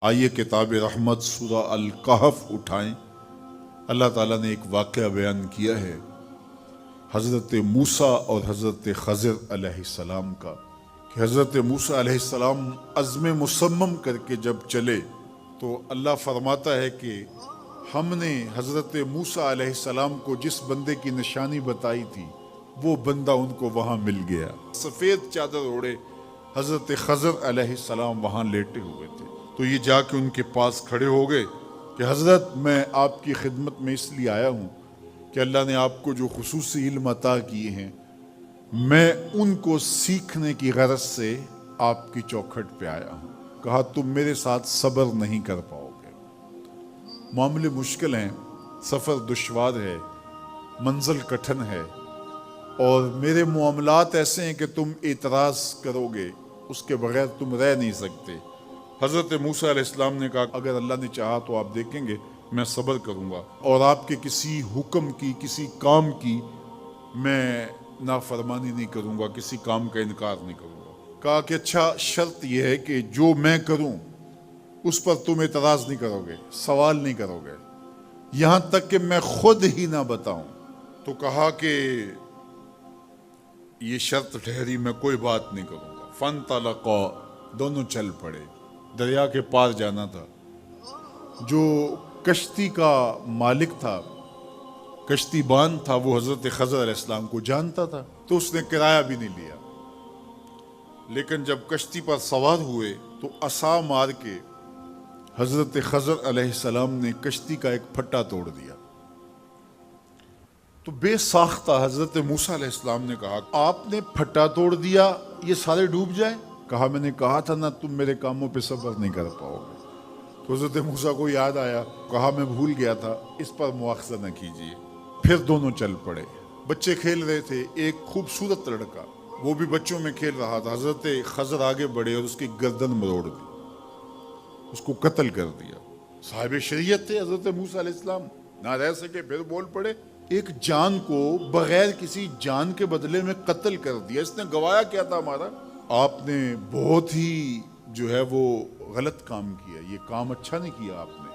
آئیے کتاب رحمت سورہ الکہف اٹھائیں۔ اللہ تعالیٰ نے ایک واقعہ بیان کیا ہے حضرت موسیٰ اور حضرت خضر علیہ السلام کا، کہ حضرت موسیٰ علیہ السلام عزم مصمم کر کے جب چلے تو اللہ فرماتا ہے کہ ہم نے حضرت موسیٰ علیہ السلام کو جس بندے کی نشانی بتائی تھی وہ بندہ ان کو وہاں مل گیا۔ سفید چادر اوڑے حضرت خضر علیہ السلام وہاں لیٹے ہوئے تھے، تو یہ جا کے ان کے پاس کھڑے ہو گئے کہ حضرت میں آپ کی خدمت میں اس لیے آیا ہوں کہ اللہ نے آپ کو جو خصوصی علم عطا کیے ہیں میں ان کو سیکھنے کی غرض سے آپ کی چوکھٹ پہ آیا ہوں۔ کہا تم میرے ساتھ صبر نہیں کر پاؤ گے، معاملے مشکل ہیں، سفر دشوار ہے، منزل کٹھن ہے، اور میرے معاملات ایسے ہیں کہ تم اعتراض کرو گے اس کے بغیر تم رہ نہیں سکتے۔ حضرت موسیٰ علیہ السلام نے کہا اگر اللہ نے چاہا تو آپ دیکھیں گے میں صبر کروں گا اور آپ کے کسی حکم کی کسی کام کی میں نافرمانی نہیں کروں گا، کسی کام کا انکار نہیں کروں گا۔ کہا کہ اچھا شرط یہ ہے کہ جو میں کروں اس پر تم اعتراض نہیں کرو گے، سوال نہیں کرو گے، یہاں تک کہ میں خود ہی نہ بتاؤں۔ تو کہا کہ یہ شرط ٹھہری، میں کوئی بات نہیں کروں گا۔ فانطلقا، دونوں چل پڑے، دریا کے پار جانا تھا۔ جو کشتی کا مالک تھا، کشتی بان تھا، وہ حضرت خضر علیہ السلام کو جانتا تھا تو اس نے کرایہ بھی نہیں لیا، لیکن جب کشتی پر سوار ہوئے تو عصا مار کے حضرت خضر علیہ السلام نے کشتی کا ایک پھٹا توڑ دیا۔ تو بے ساختہ حضرت موسیٰ علیہ السلام نے کہا آپ نے پھٹا توڑ دیا، یہ سارے ڈوب جائیں؟ کہا میں نے کہا تھا نا تم میرے کاموں پہ صبر نہیں کر پاؤ گے۔ تو حضرت موسیٰ کو یاد آیا، کہا میں بھول گیا تھا، اس پر مواخذہ نہ کیجیے۔ پھر دونوں چل پڑے، بچے کھیل رہے تھے، ایک خوبصورت لڑکا وہ بھی بچوں میں کھیل رہا تھا۔ حضرت خضر آگے بڑھے اور اس کی گردن مروڑ دی، اس کو قتل کر دیا۔ صاحب شریعت تھے حضرت موسیٰ علیہ السلام، نہ رہ سکے، پھر بول پڑے ایک جان کو بغیر کسی جان کے بدلے میں قتل کر دیا، اس نے گوایا کیا تھا ہمارا؟ آپ نے بہت ہی جو ہے وہ غلط کام کیا، یہ کام اچھا نہیں کیا آپ نے۔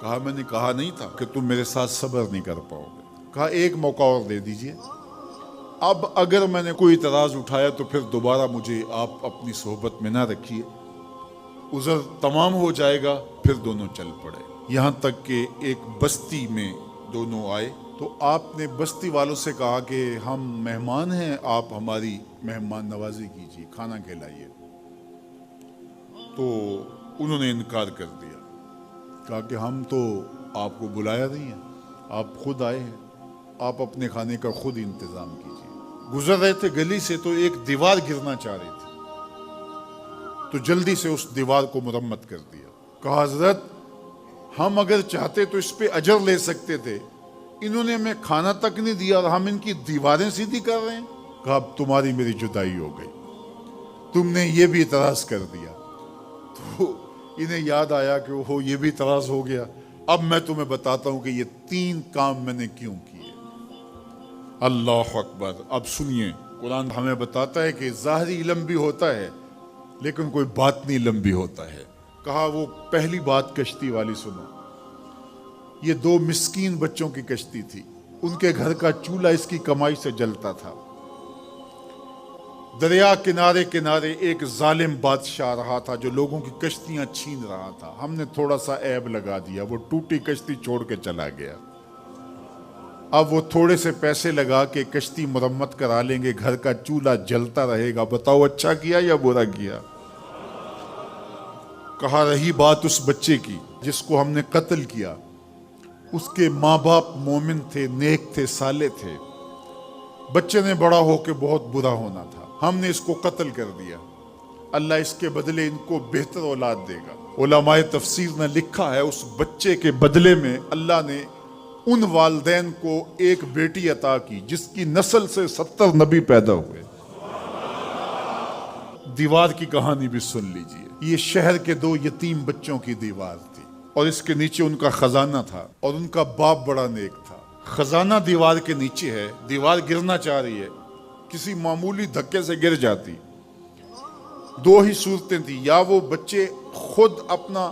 کہا میں نے کہا نہیں تھا کہ تم میرے ساتھ صبر نہیں کر پاؤ گے۔ کہا ایک موقع اور دے دیجئے، اب اگر میں نے کوئی اعتراض اٹھایا تو پھر دوبارہ مجھے آپ اپنی صحبت میں نہ رکھیے، عذر تمام ہو جائے گا۔ پھر دونوں چل پڑے، یہاں تک کہ ایک بستی میں دونوں آئے تو آپ نے بستی والوں سے کہا کہ ہم مہمان ہیں، آپ ہماری مہمان نوازی کیجیے، کھانا کھلائیے۔ تو انہوں نے انکار کر دیا، کہا کہ ہم تو آپ کو بلایا نہیں ہے، آپ خود آئے ہیں، آپ اپنے کھانے کا خود انتظام کیجیے۔ گزر رہے تھے گلی سے تو ایک دیوار گرنا چاہ رہی تھی، تو جلدی سے اس دیوار کو مرمت کر دیا۔ کہا حضرت ہم اگر چاہتے تو اس پہ اجر لے سکتے تھے، انہوں نے ہمیں کھانا تک نہیں دیا اور ہم ان کی دیواریں سیدھی کر رہے ہیں۔ کہا اب تمہاری میری جدائی ہو گئی، تم نے یہ بھی اعتراض کر دیا۔ تو انہیں یاد آیا کہ وہ یہ بھی اعتراض ہو گیا، اب میں تمہیں بتاتا ہوں کہ یہ 3 کام میں نے کیوں کیے۔ اللہ اکبر۔ اب سنیے، قرآن ہمیں بتاتا ہے کہ ظاہری علم بھی ہوتا ہے لیکن کوئی باطنی علم بھی ہوتا ہے۔ کہا وہ پہلی بات کشتی والی سنو، یہ 2 مسکین بچوں کی کشتی تھی، ان کے گھر کا چولہا اس کی کمائی سے جلتا تھا۔ دریا کنارے کنارے ایک ظالم بادشاہ رہا تھا جو لوگوں کی کشتیاں چھین رہا تھا۔ ہم نے تھوڑا سا عیب لگا دیا، وہ ٹوٹی کشتی چھوڑ کے چلا گیا۔ اب وہ تھوڑے سے پیسے لگا کے کشتی مرمت کرا لیں گے، گھر کا چولہا جلتا رہے گا، بتاؤ اچھا کیا یا برا کیا؟ کہا رہی بات اس بچے کی جس کو ہم نے قتل کیا، اس کے ماں باپ مومن تھے، نیک تھے، صالح تھے، بچے نے بڑا ہو کے بہت برا ہونا تھا، ہم نے اس کو قتل کر دیا، اللہ اس کے بدلے ان کو بہتر اولاد دے گا۔ علماء تفسیر نے لکھا ہے اس بچے کے بدلے میں اللہ نے ان والدین کو ایک بیٹی عطا کی جس کی نسل سے 70 نبی پیدا ہوئے۔ دیوار کی کہانی بھی سن لیجئے، یہ شہر کے 2 یتیم بچوں کی دیوار تھی اور اس کے نیچے ان کا خزانہ تھا اور ان کا باپ بڑا نیک تھا۔ خزانہ دیوار کے نیچے ہے، دیوار گرنا چاہ رہی ہے، کسی معمولی دھکے سے گر جاتی۔ 2 ہی صورتیں تھیں، یا وہ بچے خود اپنا